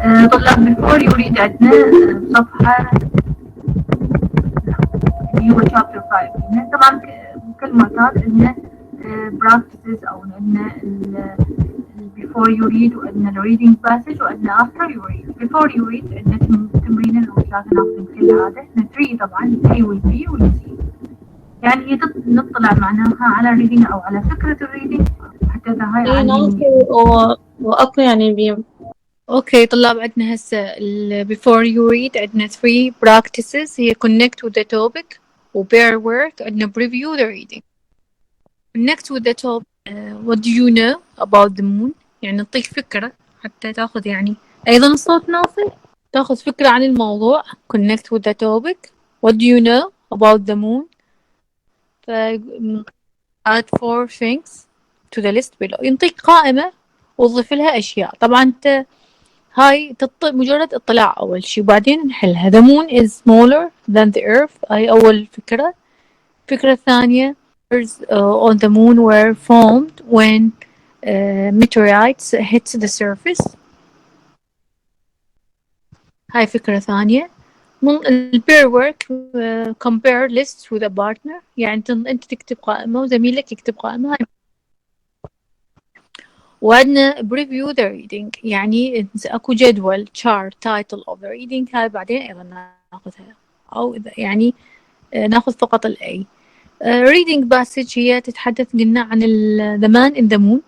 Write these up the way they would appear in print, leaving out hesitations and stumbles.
طلاب before يريد عندنا صفحة اللي هو chapter 5. طبعا كل معتاد إنه practices أو إنه before you read وإنه reading passage وإنه after you read. before you read إنه تمرين الوثلاثة ناخذ كل هذا. 3 طبعا A وال B وال C. يعني نطلع معناها على reading أو على فكرة الreading حتى إذا هاي وأكو يعني اوكي طلاب عندنا هسه before you read عندنا 3 practices هي connect with the topic و pair work عندنا preview the reading. connect with the topic what do you know about the moon يعني نعطيك فكرة حتى تاخذ يعني أيضا الصوت ناصر تاخذ فكرة عن الموضوع. connect with the topic what do you know about the moon add 4 things to the list below ينطيك قائمة وضيف لها أشياء. طبعا أنت هاي مجرد اطلاع أول شي وبعدين نحلها. the moon is smaller than the earth هاي أول فكرة. الفكرة الثانية on the moon were formed when meteorites hit the surface هاي فكرة ثانية. البير work compare lists with a partner يعني أنت تكتب قائمة وزميلك يكتب قائمة. هاي وعندنا preview the reading يعني أكو جدول chart title of the reading هاي بعدين أيضا ناخذها أو إذا يعني ناخذ فقط ال A. reading passage هي تتحدث قلنا عن the man in the moon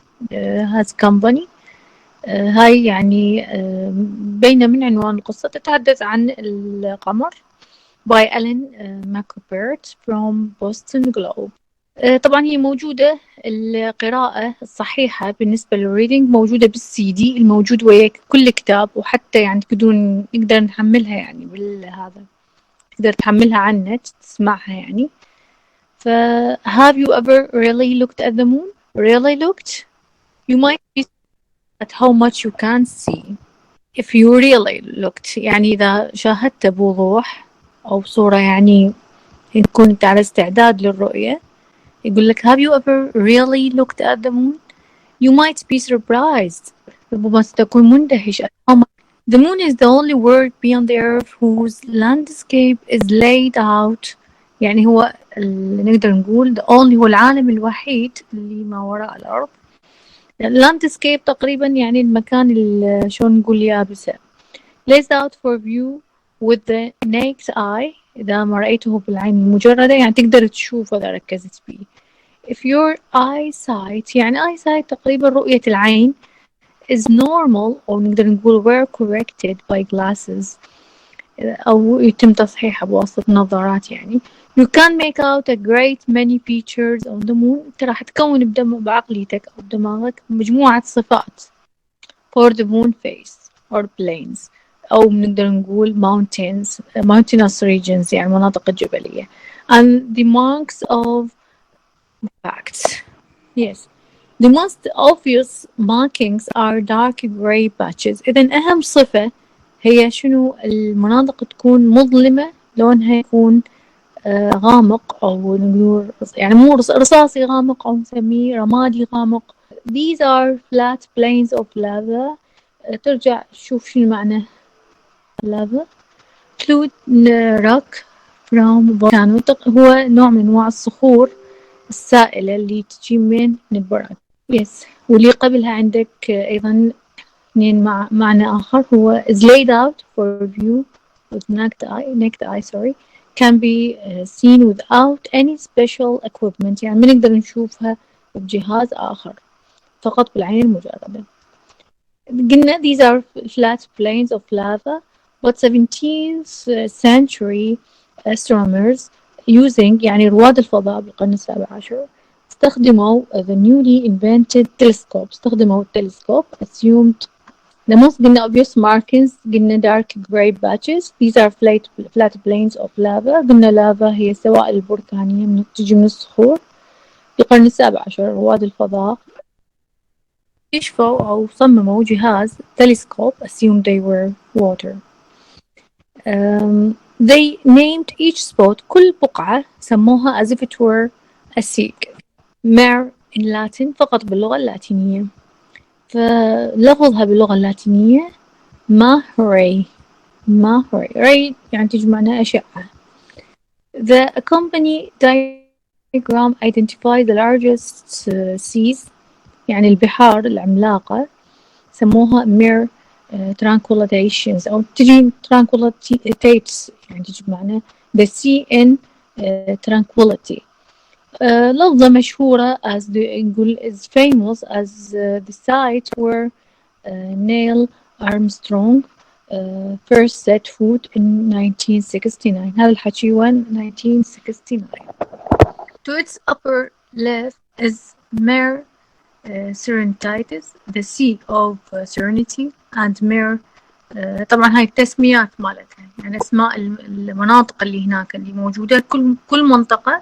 has company هاي يعني بين من عنوان القصة تتحدث عن القمر by Alan McBurt from Boston Globe. طبعا هي موجودة القراءة الصحيحة بالنسبة للريدنج موجودة بالسي دي الموجود وياك كل كتاب وحتى يعني نقدر نحملها يعني بالهذا تقدر تحملها على النت تسمعها يعني. ف have you ever really looked at the moon? Really looked? You might be at how much you can see. If you really looked يعني إذا شاهدت بوضوح أو صورة يعني تكون أنت على استعداد للرؤية يقول لك have you ever really looked at the moon? You might be surprised. ربما تكون مندهش. The moon is the only world beyond the earth whose landscape is laid out يعني هو اللي نقدر نقول the only هو العالم الوحيد اللي ما وراء الأرض. landscape تقريبا يعني المكان اللي شلون نقول يابسة. lays out for view with the naked eye إذا ما رأيته بالعين المجردة يعني تقدر تشوفه إذا ركزت فيه. if your eyesight يعني eyesight تقريبا رؤية العين is normal أو نقدر نقول were corrected by glasses أو يتم تصحيحها بواسطة نظارات يعني you can make out a great many features on the moon. أنت راح تكون بعقليتك أو بدماغك مجموعة صفات for the moon face or plains أو نقدر نقول mountainous regions يعني المناطق الجبلية and the marks of facts. Yes. The most obvious markings are dark gray patches. إذن أهم صفة هي شنو المناطق تكون مظلمة لونها يكون غامق أو نقول يعني مو رصاصي غامق أو نسميه رمادي غامق. These are flat plains of lava. ترجع تشوف شنو معنى lava. Include rock from volcano هو نوع من أنواع الصخور السائلة اللي تجي من البرد. Yes. واللي قبلها عندك أيضا اثنين معنى آخر هو is laid out for view with naked eye can be seen without any special equipment يعني ما نقدر نشوفها بجهاز آخر فقط بالعين المجردة. قلنا these are flat plains of lava but 17th century astronomers using يعني رواد الفضاء بالقرن السابع عشر استخدموا the newly invented telescope. استخدموا التلسكوب assumed the most قلنا obvious markings قلنا dark gray patches. These are flat plains of lava. قلنا lava هي السوائل البركانية تجي من الصخور. في القرن السابع عشر رواد الفضاء اكتشفوا أو صمموا جهاز telescope assumed they were water. They named each spot كل بقعة سموها as if it were a sea. mare in Latin فقط باللغة اللاتينية. فلفظها باللغة اللاتينية ماهري ray يعني تجمعنا أشعة. The company diagram identifies the largest seas يعني البحار العملاقة سموها mere tranquilizations أو تجي tranquilizates يعني تجمعنا the sea in tranquility. لفظة مشهورة as is famous as the site where Neil Armstrong first set foot in 1969. هذا الحكي وين 1969. To its upper left is Mare Serenitatis, the Sea of Serenity, and Mare طبعا هاي التسميات مالتها يعني اسماء المناطق اللي هناك اللي موجودة. كل منطقة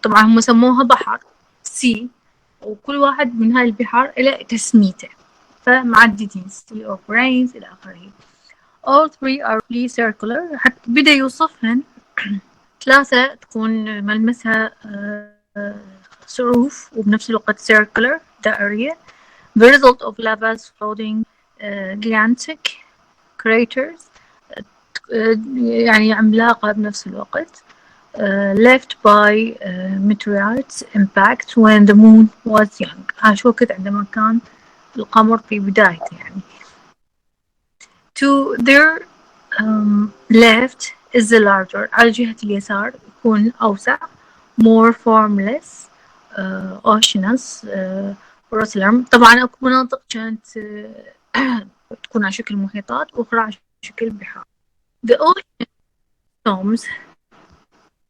طبعا هم سموها بحر سي، وكل واحد من هاي البحار إلى تسميته فمعددين sea of rains إلى آخره. all three are really circular. حتى بدأ يوصفهن ثلاثة تكون ملمسها صروف وبنفس الوقت circular دائرية. the result of lavas floating gigantic craters يعني عملاقة بنفس الوقت left by meteorites impact when the moon was young. عاش وقت عندما كان القمر في بدايته يعني. to their left is the larger. على جهة اليسار يكون أوسع more formless oceanus رأس العرم. طبعا أكو مناطق كانت تكون على شكل محيطات وأخرى على شكل بحار. the ocean storms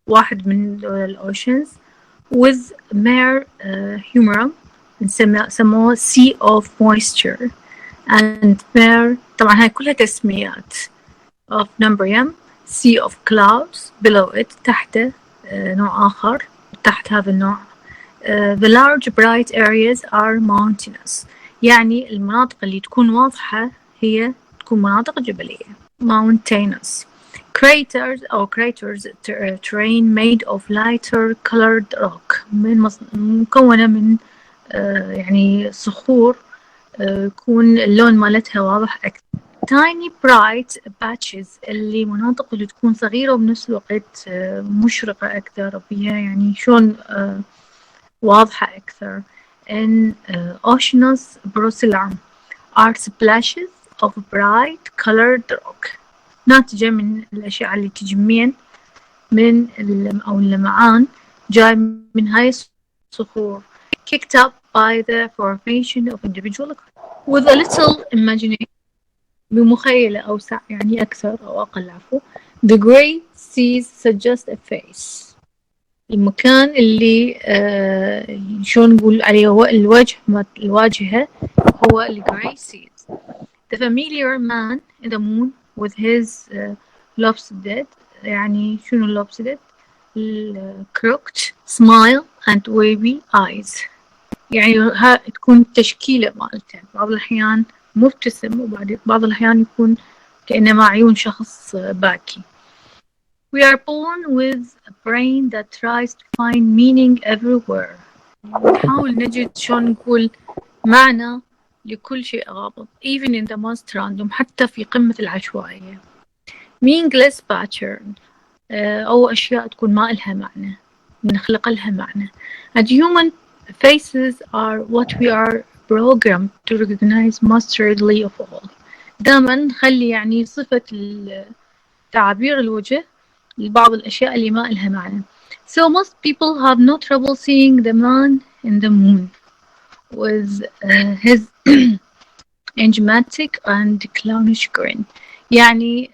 واحد من الأوشنز with mare humor سموه sea of moisture and mare. طبعا هاي كلها تسميات of number M. sea of clouds below it تحته نوع آخر تحت هذا النوع. the large bright areas are mountainous يعني المناطق اللي تكون واضحة هي تكون مناطق جبلية mountainous. craters terrain made of lighter colored rock مكونة من يعني صخور يكون اللون مالتها واضح أكثر. tiny bright patches اللي مناطق اللي تكون صغيرة وبنفس الوقت مشرقة أكثر بيها يعني شلون واضحة أكثر. in oceanus برأس العرم are splashes of bright colored rock ناتجة من الأشعة اللي تجي من أو اللمعان جاي من هاي الصخور kicked up by the formation of individual with a little imagination بمخيلة أوسع يعني أكثر أو أقل عفوا. the grey seas suggest a face المكان اللي شلون نقول عليه الواجهة هو ال grey seas. the familiar man in the moon with his lopsided يعني شنو lopsided crooked smile and wavy eyes يعني تكون تشكيلة مالته بعض الأحيان مبتسم وبعض الأحيان يكون كأنما عيون شخص باكي. we are born with a brain that tries to find meaning everywhere. نحاول نجد شلون نقول معنى لكل شيء غامض even in the most random حتى في قمة العشوائية. meaningless pattern أو أشياء تكون ما إلها معنى نخلق لها معنى. and human faces are what we are programmed to recognize most readily of all. دائما نخلي يعني صفة تعابير الوجه لبعض الأشياء اللي ما إلها معنى. so most people have no trouble seeing the man in the moon with his enigmatic and clownish grin يعني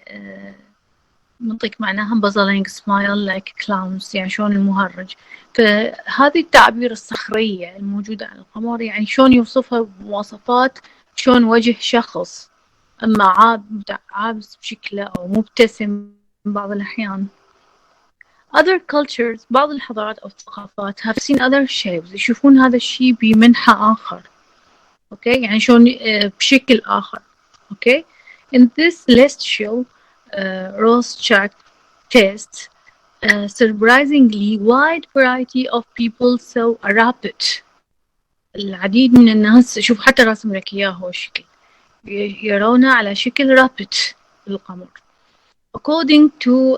نعطيك معناها buzzing smile like clowns يعني شلون المهرج. فهذه التعبير الصخرية الموجودة على القمر يعني شلون يوصفها بمواصفات شلون وجه شخص أما عابس بشكله أو مبتسم بعض الأحيان. other cultures بعض الحضارات أو الثقافات have seen other shapes يشوفون هذا الشيء بمنحى آخر أوكي يعني شلون بشكل آخر أوكي. in this celestial Rorschach test surprisingly wide variety of people saw a rabbit. العديد من الناس شوف حتى راسم لك إياه هو الشكل يرونه على شكل رابط القمر. According to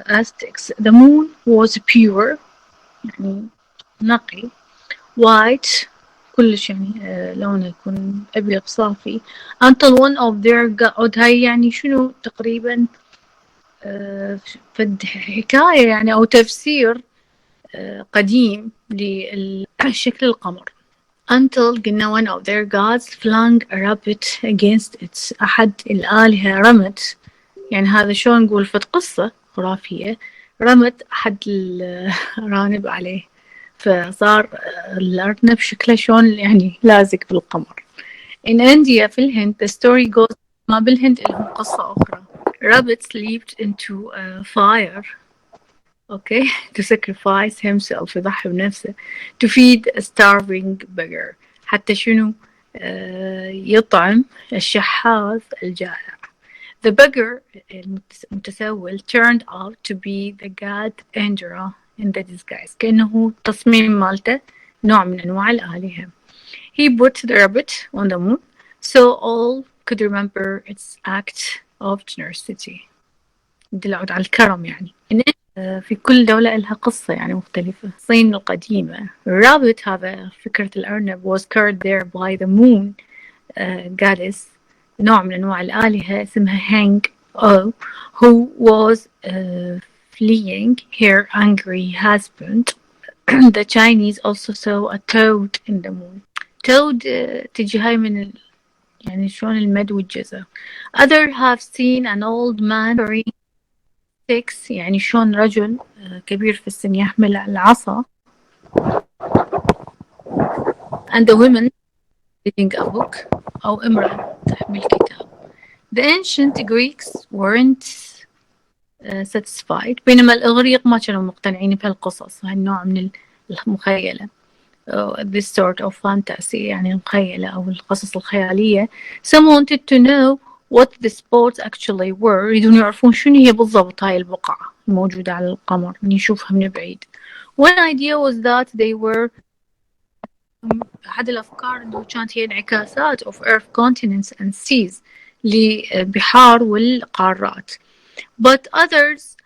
Aztecs, the moon was pure, يعني نقي, white, كلش يعني لونه يكون أبيض صافي, until one of their gods, هاي يعني شنو تقريبا فد حكاية يعني أو تفسير قديم لشكل القمر. Until قلنا one of their gods flung a rabbit against it, أحد الآلهة رمت, يعني هذا شلون نقول فد قصة خرافية, رمت أحد الأرانب عليه فصار الأرنب شكله شلون يعني لازق بالقمر. In India في الهند the story goes, ما بالهند لهم قصة أخرى. Rabbit leaped into a fire, okay, to sacrifice himself, يضحي بنفسه, to feed a starving beggar, حتى شنو يطعم الشحاذ الجائع. The beggar المتسول turned out to be the god Indra in the disguise, كأنه تصميم مالته نوع من أنواع الآلهة. He put the rabbit on the moon so all could remember its act of generosity. دلعود على الكرم يعني. في كل دولة لها قصة يعني مختلفة. الصين القديمة rabbit, هذا فكرة الأرنب, was carried there by the moon goddess, نوع من أنواع الآلهة اسمها Hang O, who was fleeing her angry husband. The Chinese also saw a toad in the moon. toad تجي هاي من يعني شلون المد والجزر. Others have seen an old man carrying sticks, يعني شلون رجل كبير في السن يحمل العصا, and the women reading a book, أو امرأة تحمل كتاب. The ancient Greeks weren't satisfied, بينما الإغريق ما كانوا مقتنعين بهالقصص, هالنوع من المخيلة, this sort of fantasy, يعني المخيلة أو القصص الخيالية. Some wanted to know what the spots actually were, يريدون يعرفون شنو هي بالضبط هاي البقعة الموجودة على القمر, نشوفها من بعيد. One idea was that they were, أحد الأفكار إنه كانت هي انعكاسات of Earth continents and seas, لبحار والقارات. But others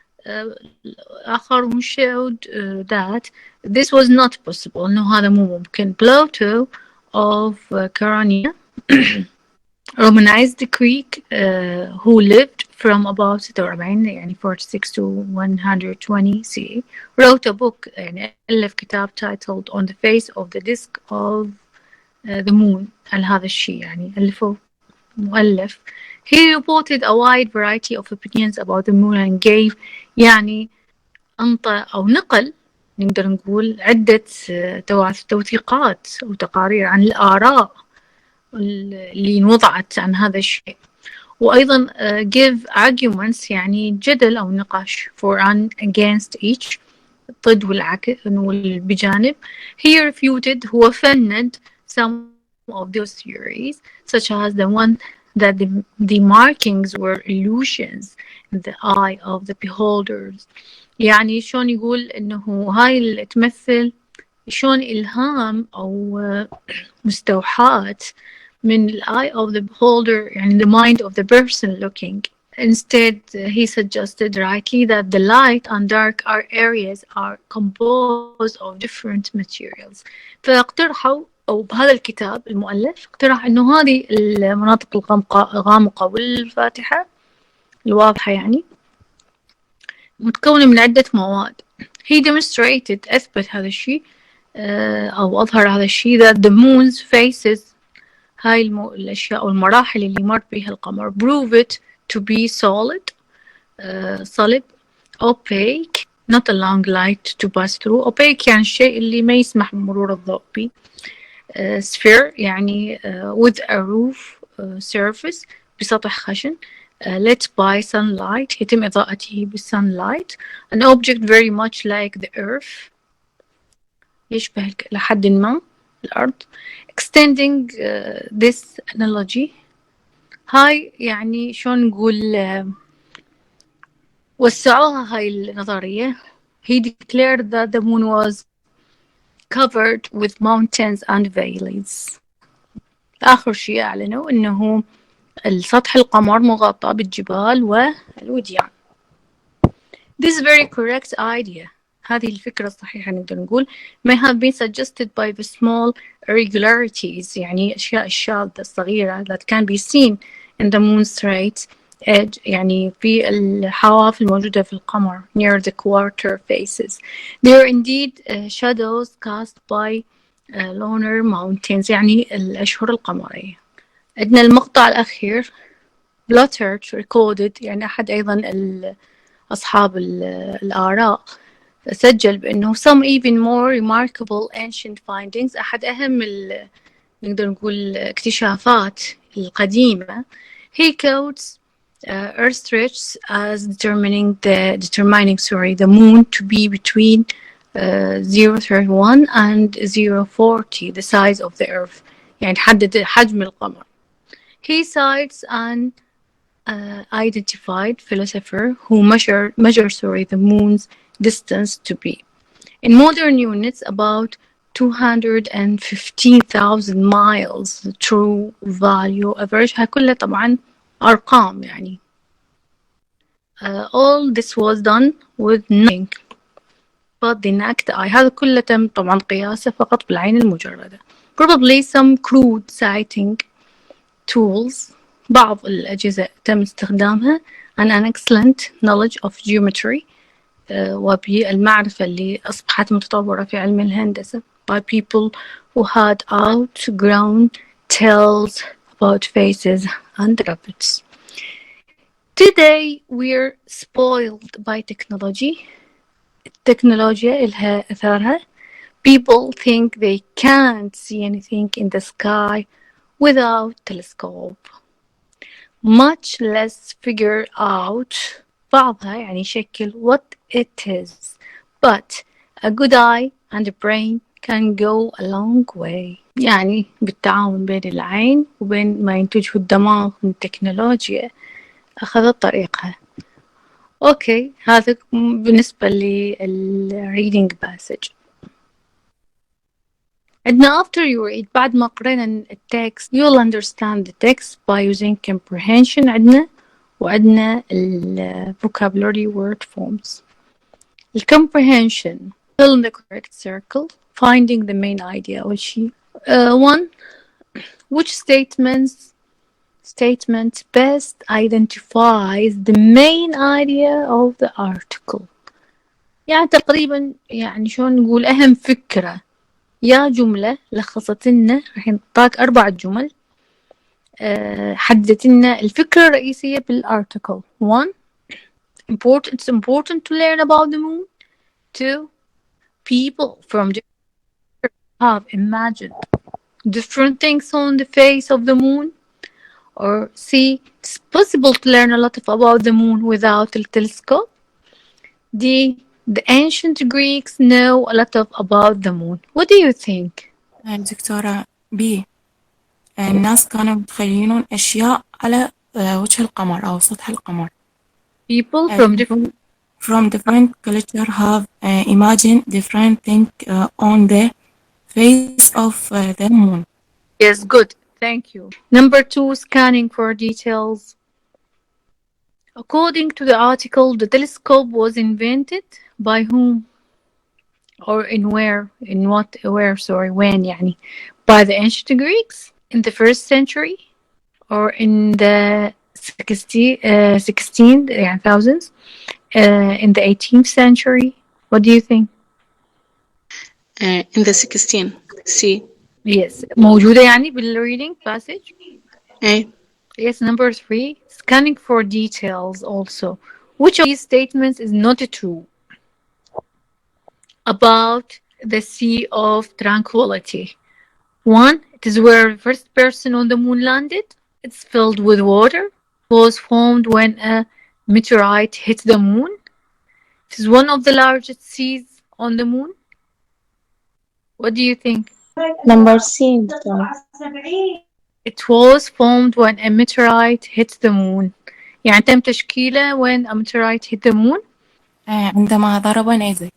آخرون showed that this was not possible, إنه هذا مو ممكن. Plato of قراءة Romanized the Greek who lived from about 46 يعني 46 to 120 CE, wrote a book, يعني ألف كتاب titled On the Face of the Disk of the Moon. على هذا الشيء يعني ألفه مؤلف. He reported a wide variety of opinions about the moon and gave, يعني أنطى أو نقل, نقدر نقول عدة توثيقات أو تقارير عن الآراء اللي وضعت عن هذا الشيء, وأيضا give arguments, يعني جدل أو نقاش for and against each, ضد والعكس والبجانب. He refuted, هو فند some of those theories, such as the one that the markings were illusions in the eye of the beholders, يعني شلون يقول إنه هاي اللي تمثل شلون إلهام أو مستوحاة من the eye of the beholder, يعني the mind of the person looking. Instead, he suggested rightly that the light and dark areas are composed of different materials. فاقترحوا, أو بهذا الكتاب المؤلف اقترح إنه هذه المناطق الغامقة والفاتحة الواضحة يعني متكونة من عدة مواد. He demonstrated, أثبت هذا الشيء أو أظهر هذا الشيء, that the moon's faces, هاي الأشياء أو المراحل اللي مر بها القمر, prove it to be solid, صلب, opaque, not allowing light to pass through. opaque يعني الشيء اللي ما يسمح بمرور الضوء به. sphere يعني with a roof surface, بسطح خشن, lit by sunlight, يتم إضاءته بالsunlight. an object very much like the earth, يشبه لحد ما الأرض. extending this analogy, هاي يعني شلون نقول وسعوها هاي النظرية. he declared that the moon was covered with mountains and valleys. آخر شيء أعلنوا إنه السطح القمر مغطى بالجبال والوديان. This is very correct idea. هذه الفكرة الصحيحة نقدر نقول may have been suggested by the small irregularities يعني أشياء الشاذة الصغيرة that can be seen in the moon's right edge يعني في الحواف الموجودة في القمر near the quarter faces. They are indeed shadows cast by lunar mountains يعني الأشهر القمرية. عندنا المقطع الأخير Bluttert recorded يعني أحد أيضا أصحاب الآراء سجل بأنه some even more remarkable ancient findings أحد أهم نقدر نقول اكتشافات القديمة. He quotes Earth stretches as determining the moon to be between 0.31 and 0.40 the size of the Earth يعني تحدد حجم القمر. He cites an identified philosopher who measure the moon's distance to be in modern units about 215,000 miles. True value average كلها طبعا أرقام يعني. All this was done with nothing but the naked eye. هذا كله تم طبعا قياسه فقط بالعين المجردة. Probably some crude sighting tools بعض الأجهزة تم استخدامها and an excellent knowledge of geometry وبالمعرفة اللي أصبحت متطورة في علم الهندسة by people who had outgrown tales about faces and rabbits. Today we're spoiled by technology. التكنولوجيا إلها أثارها. People think they can't see anything in the sky without telescope, much less figure out بعضها يعني يشكل what it is. But a good eye and a brain can go a long way. يعني بالتعاون بين العين وبين ما ينتجه الدماغ من التكنولوجيا أخذت طريقها. أوكي هذا بالنسبة للreading passage. عندنا after you read بعد ما قرينا التكست you'll understand the text by using comprehension عندنا وعندنا vocabulary word forms. comprehension fill in the correct circle finding the main idea أول شيء. One, which statement best identifies the main idea of the article. يعني تقريبا يعني شلون نقول أهم فكرة يا جملة لخصت لنا الحين نعطاك 4 جمل حددت لنا الفكرة الرئيسية بالارتكل. 1 it's important to learn about the moon. 2 people from different have imagined different things on the face of the moon. Or C it's possible to learn a lot about the moon without a telescope. D the ancient Greeks know a lot about the moon. What do you think? دكتورة بي الناس كانوا يتخيلون أشياء على وجه القمر أو سطح القمر. People from different culture have imagined different things on the face of the moon. Yes, good. Thank you. Number 2, scanning for details. According to the article, the telescope was invented by whom? Or when يعني? By the ancient Greeks in the 1st century or in the 16,000s in the 18th century. What do you think? In the 16. C. Yes. موجودة يعني بالreading passage. A. Yes. Number 3, scanning for details also. Which of these statements is not true about the Sea of Tranquility? 1, it is where the first person on the moon landed. It's filled with water. It was formed when a meteorite hit the moon. It is one of the largest seas on the moon. What do you think? Number C. It was formed when a meteorite hit the moon. يعني تم تشكيله when a meteorite hit the moon. عندما ضرب نيزك.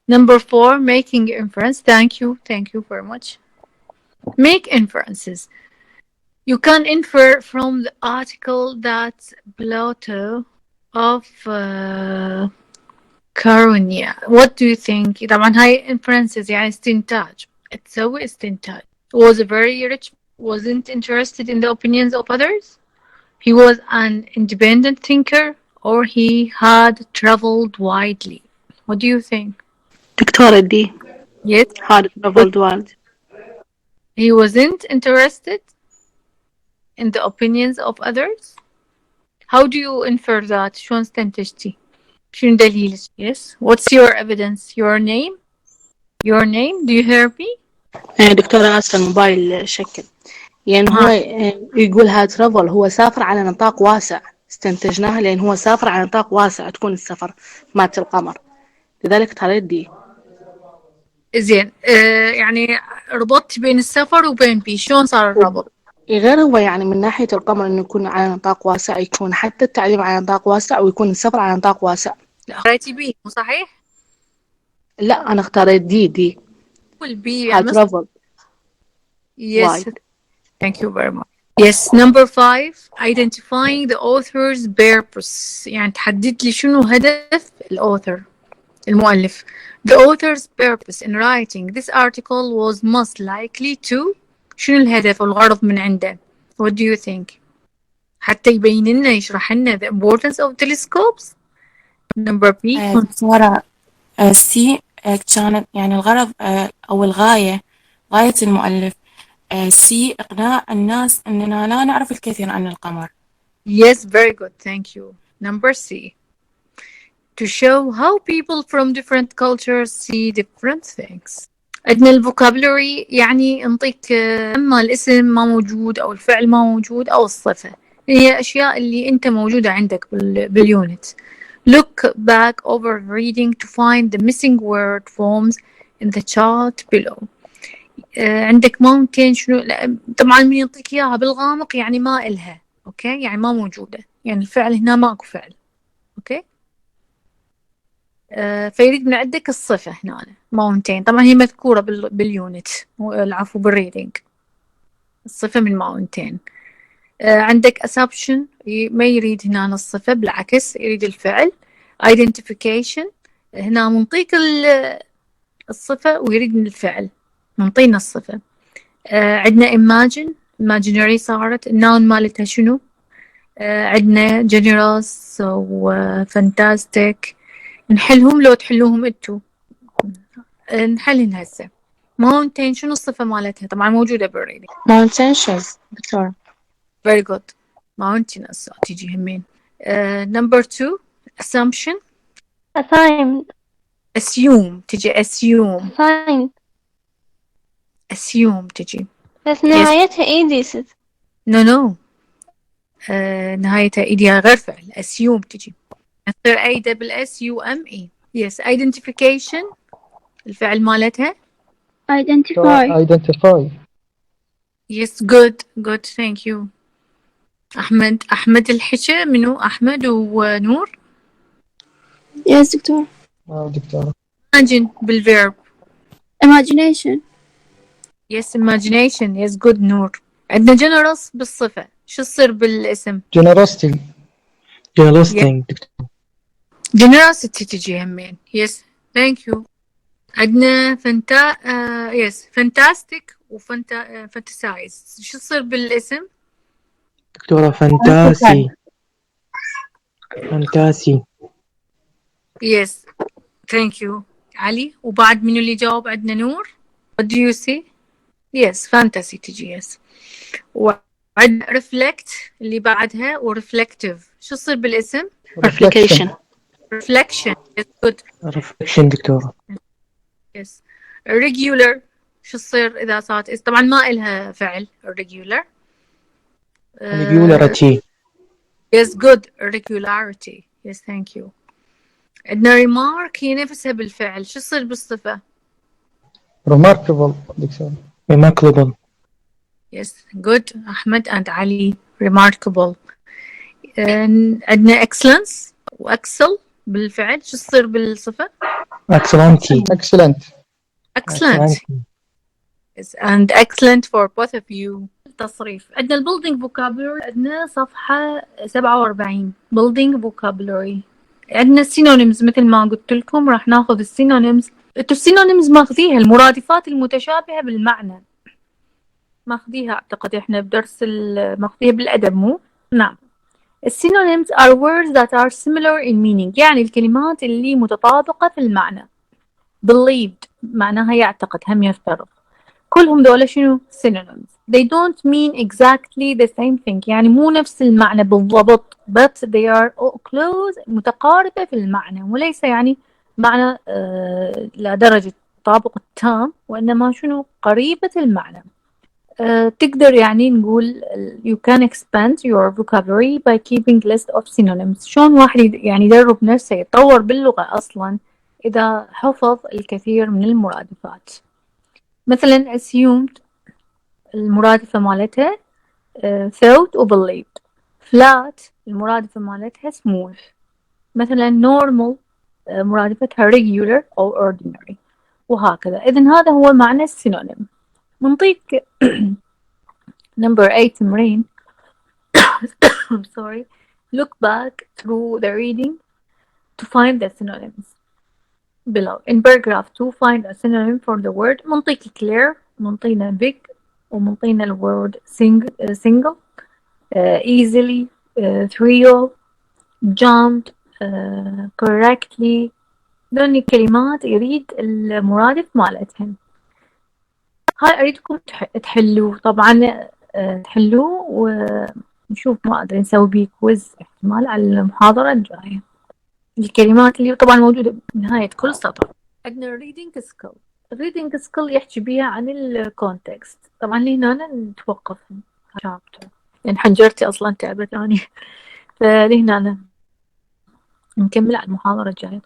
Number 4, making inference. Thank you very much. Make inferences. You can infer from the article that Plato of كارونيا. What do you think؟ طبعا هاي inferences يعني استنتاج، تسوي استنتاج. Was very rich, wasn't interested in the opinions of others. He was an independent thinker, or he had traveled widely. What do you think? دكتورة دي Yes. had traveled world. He wasn't interested in the opinions of others. How do you infer that؟ شلون استنتجتي؟ شنو دليلك؟ Yes. What's your evidence? Your name? Your name? Do you hear me? دكتورة آسفة الموبايل شكل، يعني هو يقولها ترافل، هو سافر على نطاق واسع، استنتجناها لأن هو سافر على نطاق واسع تكون السفر مات القمر، لذلك اختاريت دي. زين يعني ربطت بين السفر وبين بي، شلون صار الربط؟ غير هو يعني من ناحية القمر إنه يكون على نطاق واسع، يكون حتى التعليم على نطاق واسع ويكون السفر على نطاق واسع. لا قريتي بي مو صحيح؟ لا أنا اختاريت دي. والبي يعني travel Yes. wide. Thank you very much. Yes. Number 5. Identifying the author's purpose. يعني تحدد لي شنو هدف الauthor المؤلف. The author's purpose in writing this article was most likely to. شنو الهدف والغرض من عنده؟ What do you think؟ حتى يبين لنا يشرح لنا the importance of telescopes. Number B. دكتورة سي كانت يعني الغرض أو الغاية، غاية المؤلف سي إقناع الناس أننا لا نعرف الكثير عن القمر. Yes, very good. Thank you. Number C. To show how people from different cultures see different things. عندنا الفوكابولري يعني نعطيك اما الاسم ما موجود او الفعل ما موجود او الصفة، هي اشياء اللي انت موجودة عندك باليونت. Look back over reading to find the missing word forms in the chart below. عندك mountain شنو؟ طبعا من يعطيك اياها بالغامق يعني ما إلها، اوكي، يعني ما موجودة، يعني الفعل هنا ماكو فعل، اوكي. فيريد من عندك الصفة هنا mountain، طبعا هي مذكورة باليونت، العفو بالريدنج، الصفة من mountain. عندك assumption ما يريد هنا الصفة، بالعكس يريد الفعل. identification هنا منطيك الصفة ويريد من الفعل، منطينا الصفة. عندنا imagine imaginary صارت النون مالتها شنو؟ عندنا generous و fantastic. نحلهم لو تحلوهم انتو؟ نحلهم هسه. mountain شنو الصفة مالتها؟ طبعا موجودة بالريدنج. mountainous دكتورة. very good. mountainous تيجي همين. number 2 assumption. assume تيجي assume. assume تيجي بس نهايتها ايدي no نهايتها ايديها غير فعل. assume تيجي تصير اي دبل اس يو ام اي. yes. identification الفعل مالتها identify. yes good thank you. أحمد الحكي منو؟ أحمد ونور. yes دكتور. دكتورة imagine بالverb. imagination. yes imagination yes good نور. عندنا generous بالصفة، شو تصير بالاسم؟ generosity دكتور. generosity تجي همين. yes thank you. عندنا yes fantastic fantasize، شو تصير بالاسم؟ دكتورة فانتاسي. yes thank you علي. وبعد منو اللي جاوب؟ عندنا نور. what do you see؟ yes fantasy تجي yes. وعندنا reflect اللي بعدها ورeflective، شو تصير بالاسم؟ reflection yes good. reflection دكتورة. yes. regular شو تصير إذا صارت طبعا ما إلها فعل regular. regularity. yes good regularity yes thank you. عندنا remark هي نفسها بالفعل، شو تصير بالصفة؟ remarkable دكتورة. remarkable. yes good أحمد and علي remarkable. عندنا excellence وأكسل بالفعل، شو تصير بالصفة؟ excellent. yes and excellent for both of you. التصريف. عندنا البيلدينج فوكابولري، عندنا صفحة 47 بيلدينج فوكابولري. عندنا السينونيمز مثل ما قلت لكم، راح ناخذ السينونيمز. انتوا السينونيمز ماخذيها، المرادفات المتشابهة بالمعنى، ماخذيها اعتقد احنا بدرس ماخذيها بالأدب مو؟ نعم. السينونيمز are words that are similar in meaning، يعني الكلمات اللي متطابقة في المعنى. believed معناها يعتقد، هم يفترض. كلهم دولة شنو؟ synonyms. They don't mean exactly the same thing، يعني مو نفس المعنى بالضبط، but they are close، متقاربة في المعنى، وليس يعني معنى لا درجة التطابق التام، وإنما شنو؟ قريبة المعنى. تقدر يعني نقول you can expand your vocabulary by keeping list of synonyms. شلون واحد يعني يدرب نفسه يتطور باللغة أصلا إذا حفظ الكثير من المرادفات. مثلا assumed المرادفة مالتها thought و believed. flat المرادفة مالتها smooth. مثلا normal مرادفتها regular أو ordinary، وهكذا. إذن هذا هو معنى السينونيم. نعطيك number 8 تمرين. I'm sorry. Look back through the reading to find the synonyms below. In paragraph 2 find a synonym for the word. منطيك clear، منطينا big، ومنطينا الword single، easily، thrill، jumped، correctly. دون الكلمات يريد المرادف مالتهم. هاي أريدكم تحلوه طبعا، تحلوه ونشوف ما أدري نسوي بيه كويز احتمال على المحاضرة الجاية. الكلمات اللي طبعا موجودة بنهاية كل سطر. عندنا reading skill. reading skill يحكي بيها عن الكونتكست. طبعا هنا نتوقف شابتر يعني حنجرتي أصلا تعبت أني، فلهنا نكمل على المحاضرة الجاية.